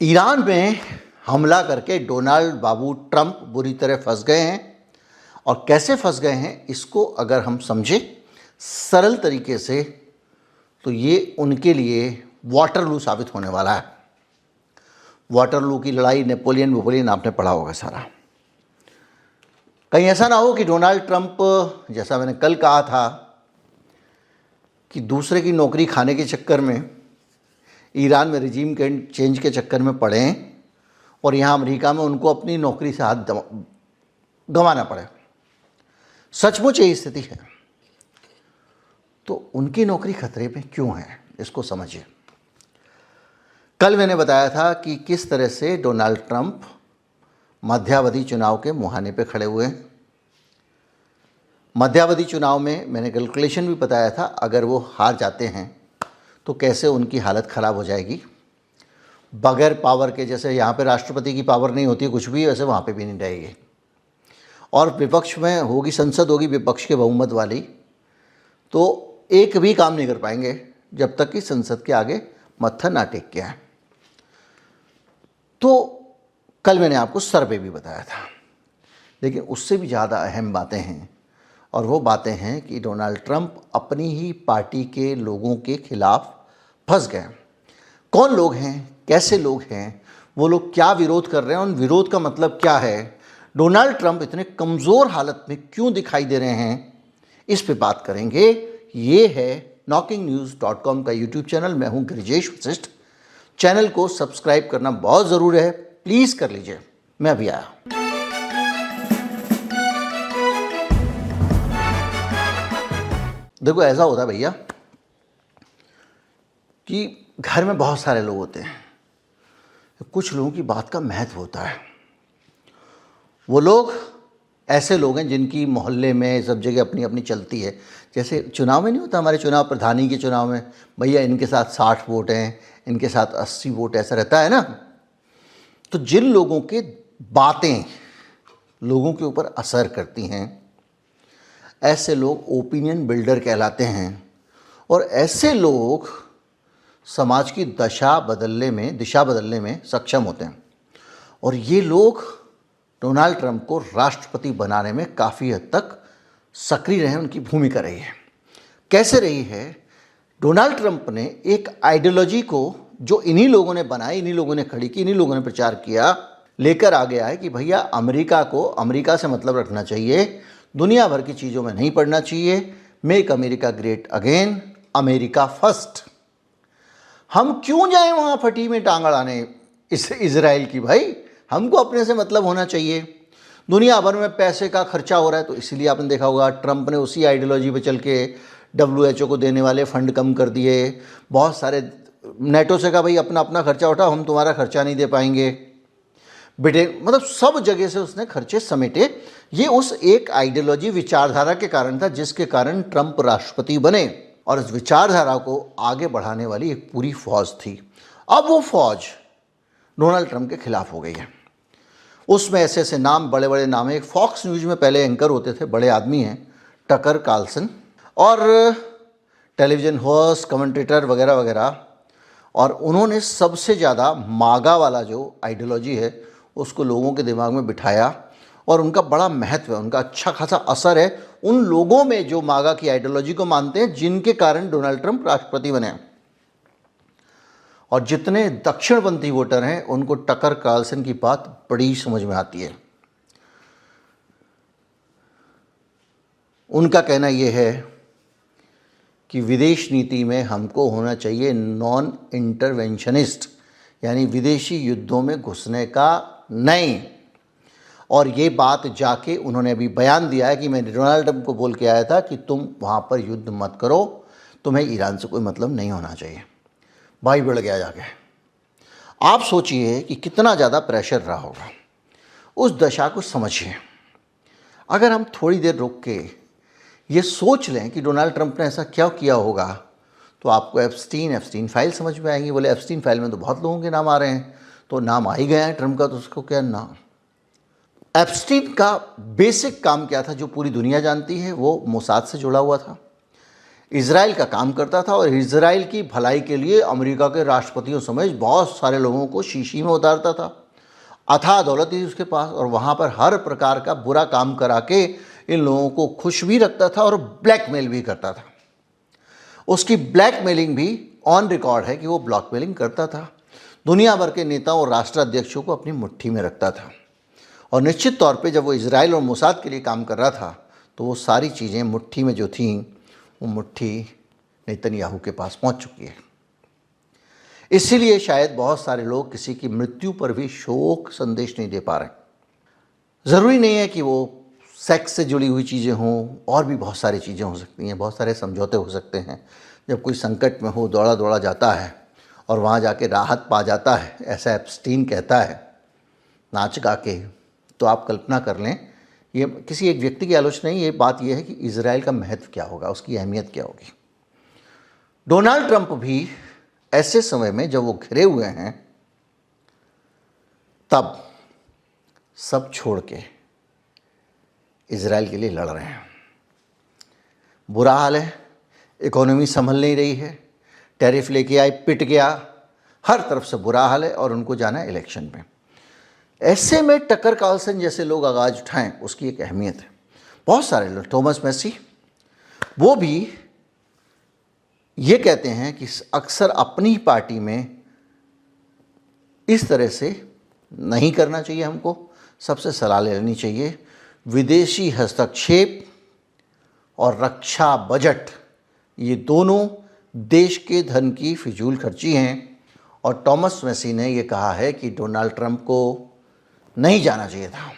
Iran में हमला करके डोनाल्ड बाबू ट्रंप बुरी तरह फंस गए हैं। और कैसे फंस गए हैं इसको अगर हम समझें सरल तरीके से तो ये उनके लिए वाटरलू साबित होने वाला है। वाटरलू की लड़ाई नेपोलियन आपने पढ़ा होगा सारा। कहीं ऐसा ना हो कि डोनाल्ड ट्रंप, जैसा मैंने कल कहा था, कि दूसरे की नौकरी खाने के चक्कर में, ईरान में रिजीम के चेंज के चक्कर में पड़ें और यहाँ अमेरिका में उनको अपनी नौकरी से हाथ गंवाना पड़े। सचमुच यही स्थिति है। तो उनकी नौकरी खतरे में क्यों है इसको समझिए। कल मैंने बताया था कि किस तरह से डोनाल्ड ट्रंप मध्यावधि चुनाव के मुहाने पे खड़े हुए हैं। मध्यावधि चुनाव में मैंने कैलकुलेशन भी बताया था, अगर वो हार जाते हैं तो कैसे उनकी हालत ख़राब हो जाएगी। बगैर पावर के, जैसे यहाँ पे राष्ट्रपति की पावर नहीं होती कुछ भी, वैसे वहाँ पे भी नहीं रहेगी। और विपक्ष में होगी, संसद होगी विपक्ष के बहुमत वाली, तो एक भी काम नहीं कर पाएंगे जब तक कि संसद के आगे मत्था ना टेक के आए। तो कल मैंने आपको सर्वे भी बताया था, लेकिन उससे भी ज़्यादा अहम बातें हैं। और वो बातें हैं कि डोनाल्ड ट्रंप अपनी ही पार्टी के लोगों के खिलाफ फंस गए। कौन लोग हैं, कैसे लोग हैं, वो लोग क्या विरोध कर रहे हैं, उन विरोध का मतलब क्या है, डोनाल्ड ट्रंप इतने कमज़ोर हालत में क्यों दिखाई दे रहे हैं, इस पे बात करेंगे। ये है knocking-news.com का यूट्यूब चैनल। मैं हूँ गिरिजेश वशिष्ठ। चैनल को सब्सक्राइब करना बहुत ज़रूरी है, प्लीज़ कर लीजिए। मैं अभी आया। देखो, ऐसा होता है भैया कि घर में बहुत सारे लोग होते हैं, कुछ लोगों की बात का महत्व होता है। वो लोग ऐसे लोग हैं जिनकी मोहल्ले में सब जगह अपनी अपनी चलती है। जैसे चुनाव में नहीं होता, हमारे चुनाव, प्रधानी के चुनाव में, भैया इनके साथ 60 वोट हैं, इनके साथ 80 वोट, ऐसा रहता है ना। तो जिन लोगों के बातें लोगों के ऊपर असर करती हैं, ऐसे लोग ओपिनियन बिल्डर कहलाते हैं। और ऐसे लोग समाज की दिशा बदलने में सक्षम होते हैं। और ये लोग डोनाल्ड ट्रंप को राष्ट्रपति बनाने में काफ़ी हद तक सक्रिय रहे, उनकी भूमिका रही है। कैसे रही है? डोनाल्ड ट्रंप ने एक आइडियोलॉजी को जो इन्हीं लोगों ने बनाई, इन्हीं लोगों ने खड़ी की, इन्हीं लोगों ने प्रचार किया, लेकर आ गया है कि भैया अमेरिका से मतलब रखना चाहिए, दुनिया भर की चीज़ों में नहीं पड़ना चाहिए। Make America great again, America first. हम क्यों जाएं वहाँ फटी में टांग अड़ाने इजराइल की? भाई हमको अपने से मतलब होना चाहिए। दुनिया भर में पैसे का खर्चा हो रहा है, तो इसीलिए आपने देखा होगा ट्रंप ने उसी आइडियोलॉजी पे चल के WHO को देने वाले फंड कम कर दिए। बहुत सारे नेटो से कहा भाई अपना अपना खर्चा उठाओ, हम तुम्हारा खर्चा नहीं दे पाएंगे। ब्रिटेन, मतलब सब जगह से उसने खर्चे समेटे। ये उस एक आइडियोलॉजी, विचारधारा के कारण था जिसके कारण ट्रंप राष्ट्रपति बने। और इस विचारधारा को आगे बढ़ाने वाली एक पूरी फौज थी। अब वो फौज डोनाल्ड ट्रंप के खिलाफ हो गई है। उसमें ऐसे ऐसे नाम, बड़े बड़े नाम हैं। एक फॉक्स न्यूज़ में पहले एंकर होते थे, बड़े आदमी हैं, टकर कार्लसन, और टेलीविज़न होस्ट, कमेंटेटर वगैरह वगैरह। और उन्होंने सबसे ज़्यादा मागा वाला जो आइडियोलॉजी है उसको लोगों के दिमाग में बिठाया। और उनका बड़ा महत्व है, उनका अच्छा खासा असर है उन लोगों में जो मागा की आइडियोलॉजी को मानते हैं, जिनके कारण डोनाल्ड ट्रंप राष्ट्रपति बने। और जितने दक्षिणपंथी वोटर हैं उनको टकर कार्लसन की बात बड़ी समझ में आती है। उनका कहना यह है कि विदेश नीति में हमको होना चाहिए नॉन इंटरवेंशनिस्ट, यानी विदेशी युद्धों में घुसने का नहीं। और ये बात जाके उन्होंने अभी बयान दिया है कि मैं डोनाल्ड ट्रंप को बोल के आया था कि तुम वहाँ पर युद्ध मत करो, तुम्हें ईरान से कोई मतलब नहीं होना चाहिए। भाई बढ़ गया जाके। आप सोचिए कि कितना ज़्यादा प्रेशर रहा होगा। उस दशा को समझिए। अगर हम थोड़ी देर रुक के ये सोच लें कि डोनाल्ड ट्रंप ने ऐसा क्या किया होगा, तो आपको एप्स्टीन फाइल समझ में आएंगी। बोले एप्स्टीन फाइल में तो बहुत लोगों के नाम आ रहे हैं, तो नाम आ ही गया है ट्रंप का, तो उसको क्या नाम। एप्स्टीन का बेसिक काम क्या था जो पूरी दुनिया जानती है? वो मोसाद से जुड़ा हुआ था। इजराइल का काम करता था और इजराइल की भलाई के लिए अमेरिका के राष्ट्रपतियों समेत बहुत सारे लोगों को शीशी में उतारता था। अथाह दौलत थी उसके पास और वहाँ पर हर प्रकार का बुरा काम करा के इन लोगों को खुश भी रखता था और ब्लैकमेल भी करता था। उसकी ब्लैकमेलिंग भी ऑन रिकॉर्ड है कि वो ब्लैकमेलिंग करता था। दुनिया भर के नेताओं और राष्ट्राध्यक्षों को अपनी मुट्ठी में रखता था और निश्चित तौर पे जब वो इजराइल और मोसाद के लिए काम कर रहा था तो वो सारी चीज़ें मुट्ठी में जो थीं वो मुट्ठी नेतन्याहू के पास पहुंच चुकी है। इसीलिए शायद बहुत सारे लोग किसी की मृत्यु पर भी शोक संदेश नहीं दे पा रहे। ज़रूरी नहीं है कि वो सेक्स से जुड़ी हुई चीज़ें हों, और भी बहुत सारी चीज़ें हो सकती हैं, बहुत सारे समझौते हो सकते हैं। जब कोई संकट में हो, दौड़ा दौड़ा जाता है और वहाँ जाके राहत पा जाता है, ऐसा एप्स्टीन कहता है नाच गा के, तो आप कल्पना कर लें, ये किसी एक व्यक्ति की आलोचना नहीं, ये बात ये है कि इजराइल का महत्व क्या होगा, उसकी अहमियत क्या होगी। डोनाल्ड ट्रंप भी ऐसे समय में जब वो घिरे हुए हैं तब सब छोड़ के इजराइल के लिए लड़ रहे हैं। बुरा हाल है, इकोनॉमी संभल नहीं रही है, टैरिफ लेके आए पिट गया, हर तरफ से बुरा हाल है और उनको जाना है इलेक्शन में। ऐसे में टकर कार्लसन जैसे लोग आवाज़ उठाएं, उसकी एक अहमियत है। बहुत सारे लोग, थॉमस मैसी, वो भी ये कहते हैं कि अक्सर अपनी पार्टी में इस तरह से नहीं करना चाहिए, हमको सबसे सलाह लेनी चाहिए। विदेशी हस्तक्षेप और रक्षा बजट, ये दोनों देश के धन की फिजूल खर्ची हैं और थॉमस मैसी ने ये कहा है कि डोनाल्ड ट्रंप को नहीं जाना चाहिए था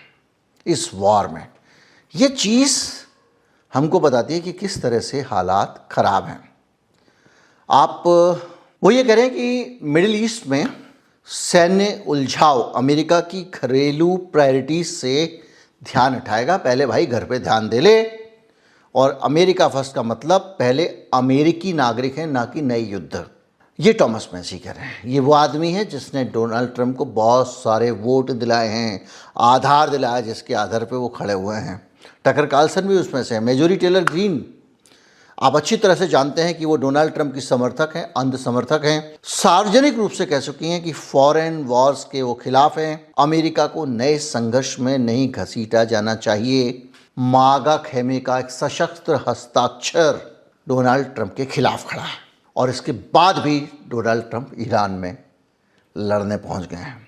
इस वॉर में। ये चीज़ हमको बताती है कि किस तरह से हालात ख़राब हैं। आप वो ये करें कि मिडिल ईस्ट में सैन्य उलझाव अमेरिका की घरेलू प्रायोरिटीज से ध्यान हटाएगा। पहले भाई घर पे ध्यान दे ले, और अमेरिका फर्स्ट का मतलब पहले अमेरिकी नागरिक हैं, ना कि नए युद्ध। ये थॉमस मैसी कह रहे हैं। ये वो आदमी है जिसने डोनाल्ड ट्रंप को बहुत सारे वोट दिलाए हैं, आधार दिलाया जिसके आधार पे वो खड़े हुए हैं। टकर कार्लसन भी उसमें से है। मेजोरी टेलर ग्रीन, आप अच्छी तरह से जानते हैं कि वो डोनाल्ड ट्रंप की समर्थक हैं, अंध समर्थक हैं। सार्वजनिक रूप से कह चुकी हैं कि फॉरेन वॉर्स के वो खिलाफ हैं। अमेरिका को नए संघर्ष में नहीं घसीटा जाना चाहिए। मागा खेमे का एक सशस्त्र हस्ताक्षर डोनाल्ड ट्रंप के खिलाफ खड़ा है और इसके बाद भी डोनाल्ड ट्रंप ईरान में लड़ने पहुंच गए हैं।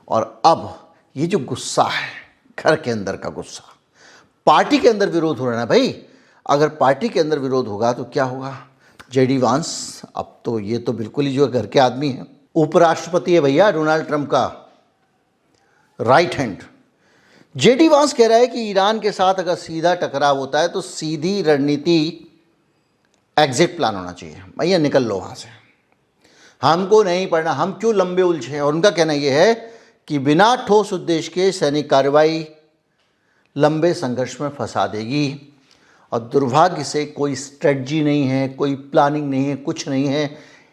और अब ये जो गुस्सा है, घर के अंदर का गुस्सा, पार्टी के अंदर विरोध हो रहा है भाई। अगर पार्टी के अंदर विरोध होगा तो क्या होगा। जेडी वांस, अब तो ये तो बिल्कुल ही जो घर के आदमी हैं, उपराष्ट्रपति है भैया डोनाल्ड ट्रंप का राइट हैंड। जेडी वांस कह रहा है कि ईरान के साथ अगर सीधा टकराव होता है तो सीधी रणनीति एग्जिट प्लान होना चाहिए। भैया निकल लो वहाँ से, हमको नहीं पढ़ना, हम क्यों लंबे उलझे। और उनका कहना यह है कि बिना ठोस उद्देश्य के सैनिक कार्रवाई लंबे संघर्ष में फंसा देगी। और दुर्भाग्य से कोई स्ट्रेटजी नहीं है, कोई प्लानिंग नहीं है, कुछ नहीं है।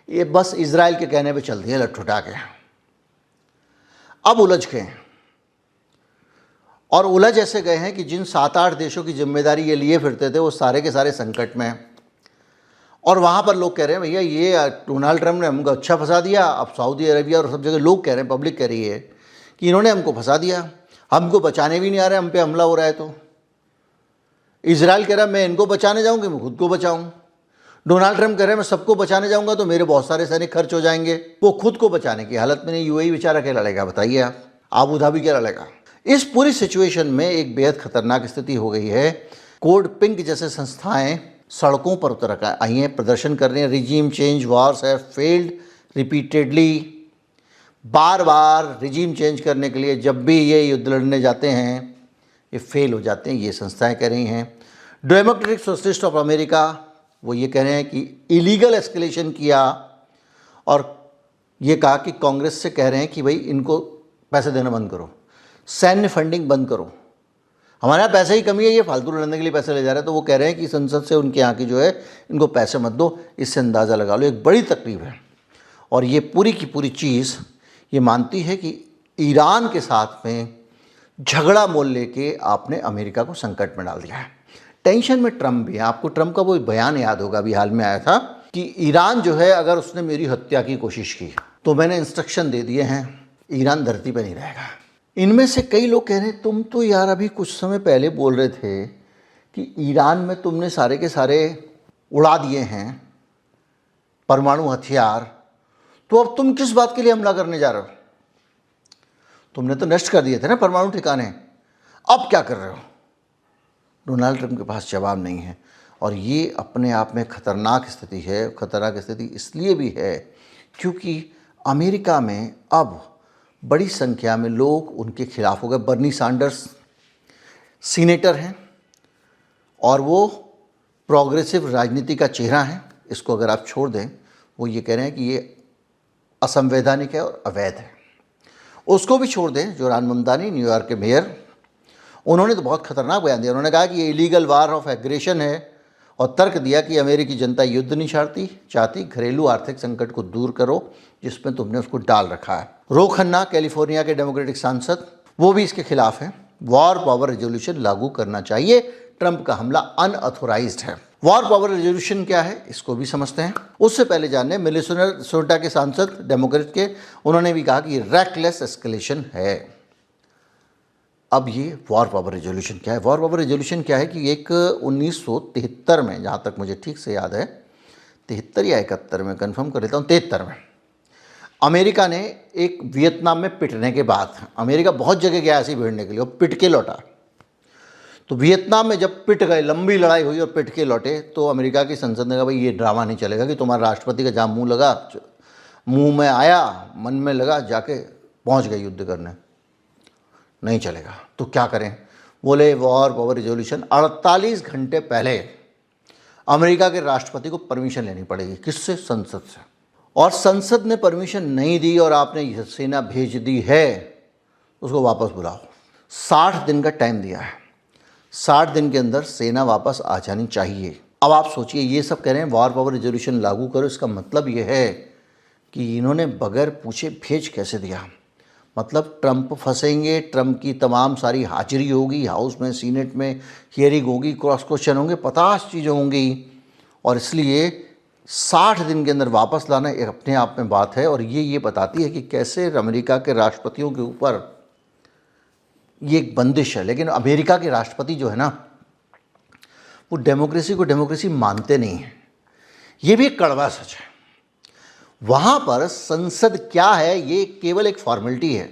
ये बस इजराइल के कहने पे चल दिए लठुटा के। अब उलझ गए, और उलझ ऐसे गए हैं कि जिन 7-8 देशों की जिम्मेदारी ये लिए फिरते थे वो सारे के सारे संकट में हैं। और वहाँ पर लोग कह रहे हैं भैया ये डोनाल्ड ट्रंप ने हमको अच्छा फंसा दिया। अब सऊदी अरेबिया और सब जगह लोग कह रहे हैं, पब्लिक कह रही है कि इन्होंने हमको फंसा दिया, हमको बचाने भी नहीं आ रहे, हम पे हमला हो रहा है। तो इजराइल कह रहा है मैं इनको बचाने जाऊँगी, मैं खुद को बचाऊँ। डोनाल्ड ट्रंप कह रहे हैं मैं सबको बचाने जाऊँगा तो मेरे बहुत सारे सैनिक खर्च हो जाएंगे। वो खुद को बचाने की हालत में नहीं। यूएई बेचारा क्या लड़ेगा बताइए आप, आबू धाबी क्या लड़ेगा। इस पूरी सिचुएशन में एक बेहद खतरनाक स्थिति हो गई है। कोड पिंक जैसे संस्थाएं सड़कों पर उतर आई हैं, प्रदर्शन कर रही हैं। Regime change Wars have failed repeatedly, bar bar regime change करने के लिए जब भी ये युद्ध लड़ने जाते हैं ये फेल हो जाते हैं, ये संस्थाएं कह रही हैं। डेमोक्रेटिक सोशलिस्ट ऑफ अमेरिका, वो ये कह रहे हैं कि इलीगल एस्केलेशन किया, और ये कहा कि कांग्रेस से कह रहे हैं कि भाई इनको पैसे देना बंद करो, सैन्य फंडिंग बंद करो, हमारे यहाँ पैसे की कमी है, ये फालतू लड़ने के लिए पैसे ले जा रहे हैं। तो वो कह रहे हैं कि संसद से उनके यहाँ की जो है इनको पैसे मत दो। इससे अंदाज़ा लगा लो एक बड़ी तकलीफ है। और ये पूरी की पूरी चीज़ ये मानती है कि ईरान के साथ में झगड़ा मोल लेके आपने अमेरिका को संकट में डाल दिया है। टेंशन में ट्रम्प भी है। आपको ट्रम्प का वो बयान याद होगा, अभी हाल में आया था कि ईरान जो है अगर उसने मेरी हत्या की कोशिश की तो मैंने इंस्ट्रक्शन दे दिए हैं, ईरान धरती पर नहीं रहेगा। इनमें से कई लोग कह रहे हैं तुम तो यार अभी कुछ समय पहले बोल रहे थे कि ईरान में तुमने सारे के सारे उड़ा दिए हैं परमाणु हथियार, तो अब तुम किस बात के लिए हमला करने जा रहे हो? तुमने तो नष्ट कर दिए थे ना परमाणु ठिकाने, अब क्या कर रहे हो? डोनाल्ड ट्रंप के पास जवाब नहीं है और ये अपने आप में खतरनाक स्थिति है। खतरनाक स्थिति इसलिए भी है क्योंकि अमेरिका में अब बड़ी संख्या में लोग उनके खिलाफ हो गए। बर्नी सैंडर्स सीनेटर हैं और वो प्रोग्रेसिव राजनीति का चेहरा है। इसको अगर आप छोड़ दें, वो ये कह रहे हैं कि ये असंवैधानिक है और अवैध है। उसको भी छोड़ दें, जो रान ममदानी न्यूयॉर्क के मेयर, उन्होंने तो बहुत खतरनाक बयान दिया। उन्होंने कहा कि ये इलीगल वार ऑफ एग्रेशन है और तर्क दिया कि अमेरिकी जनता युद्ध नहीं चाहती, घरेलू आर्थिक संकट को दूर करो जिसमें तुमने उसको डाल रखा है। रो खन्ना कैलिफोर्निया के डेमोक्रेटिक सांसद, वो भी इसके खिलाफ हैं। वॉर पावर रेजोल्यूशन लागू करना चाहिए, ट्रंप का हमला अनऑथोराइज्ड है। वॉर पावर रेजोल्यूशन क्या है इसको भी समझते हैं। उससे पहले जानने मिनेसोटा के सांसद डेमोक्रेट के, उन्होंने भी कहा कि रैकलेस एस्केलेशन है। अब ये वॉर पावर रेजोल्यूशन क्या है? वॉर पावर रेजोल्यूशन क्या है कि एक 1973 में, जहाँ तक मुझे ठीक से याद है 73 या 71 में, कंफर्म कर लेता हूँ, 73 में अमेरिका ने एक वियतनाम में पिटने के बाद, अमेरिका बहुत जगह गया ऐसे भिड़ने के लिए, और पिट के लौटा। तो वियतनाम में जब पिट गए, लंबी लड़ाई हुई और पिट के लौटे, तो अमेरिका की संसद ने कहा भाई ये ड्रामा नहीं चलेगा कि तुम्हारा राष्ट्रपति का जहाँ मुंह लगा, मुंह में आया, मन में लगा, जाके पहुँच गए युद्ध करने, नहीं चलेगा। तो क्या करें? बोले वॉर पावर रिजोल्यूशन 48 घंटे पहले अमेरिका के राष्ट्रपति को परमिशन लेनी पड़ेगी। किससे? संसद से। और संसद ने परमिशन नहीं दी और आपने सेना भेज दी है, उसको वापस बुलाओ। 60 दिन का टाइम दिया है, 60 दिन के अंदर सेना वापस आ जानी चाहिए। अब आप सोचिए, ये सब कह रहे हैं वॉर पावर रिजोल्यूशन लागू करो, इसका मतलब ये है कि इन्होंने बगैर पूछे भेज कैसे दिया। मतलब ट्रंप फंसेंगे, ट्रंप की तमाम सारी हाजिरी होगी, हाउस में सीनेट में हियरिंग होगी, क्रॉस क्वेश्चन होंगे, 50 चीज़ें होंगी, और इसलिए 60 दिन के अंदर वापस लाना एक अपने आप में बात है। और ये बताती है कि कैसे अमेरिका के राष्ट्रपतियों के ऊपर ये एक बंदिश है। लेकिन अमेरिका के राष्ट्रपति जो है ना, वो डेमोक्रेसी को डेमोक्रेसी मानते नहीं हैं। ये भी एक कड़वा सच है। वहाँ पर संसद क्या है ये केवल एक फॉर्मेलिटी है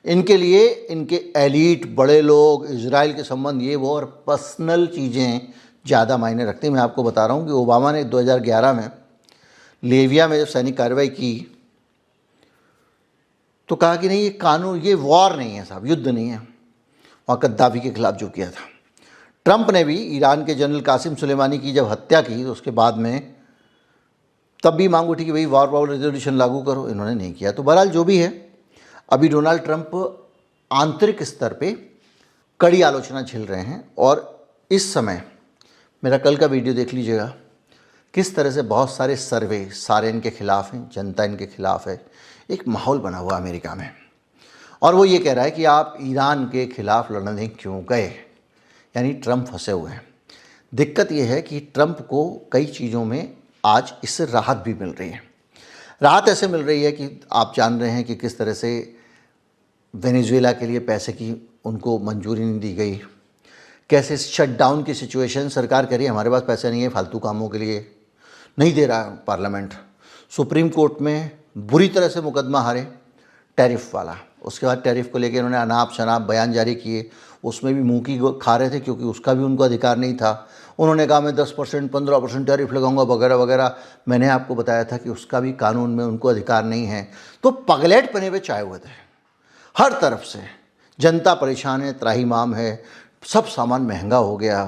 इनके लिए। इनके एलीट बड़े लोग, इजराइल के संबंध, ये वो और पर्सनल चीज़ें ज़्यादा मायने रखते हैं। मैं आपको बता रहा हूँ कि ओबामा ने 2011 में लीबिया में जब सैनिक कार्रवाई की तो कहा कि नहीं, ये कानून, ये वॉर नहीं है साहब, युद्ध नहीं है, वहाँ गद्दाफी के खिलाफ जो किया था। ट्रंप ने भी ईरान के जनरल कासिम सुलेमानी की जब हत्या की तो उसके बाद में तब भी मांग उठी कि भाई वॉर पावर रेजोल्यूशन लागू करो, इन्होंने नहीं किया। तो बहरहाल जो भी है, अभी डोनाल्ड ट्रंप आंतरिक स्तर पे कड़ी आलोचना झेल रहे हैं। और इस समय मेरा कल का वीडियो देख लीजिएगा, किस तरह से बहुत सारे सर्वे सारे इनके खिलाफ हैं, जनता इनके खिलाफ है। एक माहौल बना हुआ अमेरिका में, और वो ये कह रहा है कि आप ईरान के खिलाफ लड़ने क्यों गए, यानी ट्रंप फंसे हुए हैं। दिक्कत ये है कि ट्रंप को कई चीज़ों में आज इससे राहत भी मिल रही है। राहत ऐसे मिल रही है कि आप जान रहे हैं कि किस तरह से वेनेजुएला के लिए पैसे की उनको मंजूरी नहीं दी गई, कैसे शटडाउन की सिचुएशन, सरकार कह रही है हमारे पास पैसे नहीं है फालतू कामों के लिए, नहीं दे रहा पार्लियामेंट। सुप्रीम कोर्ट में बुरी तरह से मुकदमा हारे टैरिफ वाला। उसके बाद टैरिफ को लेकर इन्होंने अनाप शनाप बयान जारी किए, उसमें भी मुँह की खा रहे थे क्योंकि उसका भी उनको अधिकार नहीं था। उन्होंने कहा मैं 10% 15% टैरिफ लगाऊंगा वगैरह वगैरह। मैंने आपको बताया था कि उसका भी कानून में उनको अधिकार नहीं है। तो पगलेट पने पे चाय हुए थे हर तरफ से। जनता परेशान है, त्राहिमाम है, सब सामान महंगा हो गया,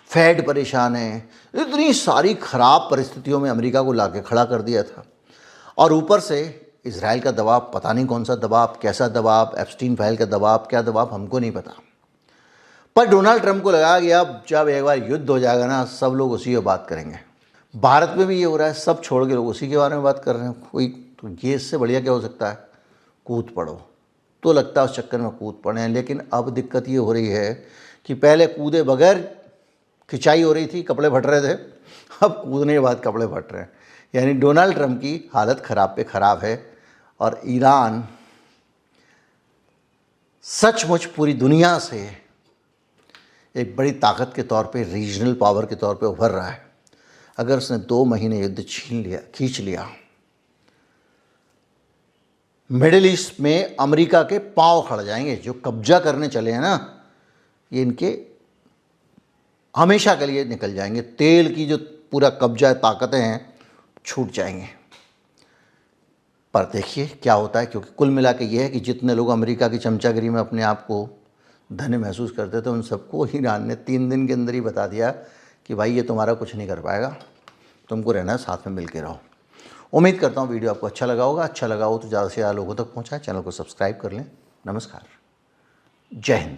फेड परेशान है। इतनी सारी ख़राब परिस्थितियों में अमेरिका को लाके खड़ा कर दिया था। और ऊपर से इजराइल का दबाव, पता नहीं कौन सा दबाव, कैसा दबाव, एप्स्टीन फाइल का दबाव, क्या दबाव हमको नहीं पता। पर डोनाल्ड ट्रंप को लगा कि अब जब एक बार युद्ध हो जाएगा ना, सब लोग उसी की बात करेंगे। भारत में भी ये हो रहा है, सब छोड़ के लोग उसी के बारे में बात कर रहे हैं। कोई तो ये इससे बढ़िया क्या हो सकता है? कूद पड़ो। तो लगता है उस चक्कर में कूद पड़े हैं। लेकिन अब दिक्कत ये हो रही है कि पहले कूदे बगैर खिंचाई हो रही थी, कपड़े फट रहे थे, अब कूदने के बाद कपड़े फट रहे हैं। यानी डोनाल्ड ट्रंप की हालत ख़राब पे ख़राब है और ईरान सचमुच पूरी दुनिया से एक बड़ी ताकत के तौर पे, रीजनल पावर के तौर पे उभर रहा है। अगर उसने 2 महीने युद्ध खींच लिया, मिडिल ईस्ट में अमेरिका के पांव खड़ जाएंगे। जो कब्जा करने चले हैं ना, ये इनके हमेशा के लिए निकल जाएंगे। तेल की जो पूरा कब्जा ताकतें हैं छूट जाएंगे। पर देखिए क्या होता है, क्योंकि कुल मिला के ये है कि जितने लोग अमेरिका की चमचागिरी में अपने आप को धन्य महसूस करते थे, उन सबको ईरान ने 3 दिन के अंदर ही बता दिया कि भाई ये तुम्हारा कुछ नहीं कर पाएगा, तुमको रहना है, साथ में मिल के रहो। उम्मीद करता हूँ वीडियो आपको अच्छा लगा होगा। अच्छा लगा हो तो ज़्यादा से ज़्यादा लोगों तक पहुँचाएं, चैनल को सब्सक्राइब कर लें। नमस्कार, जय हिंद।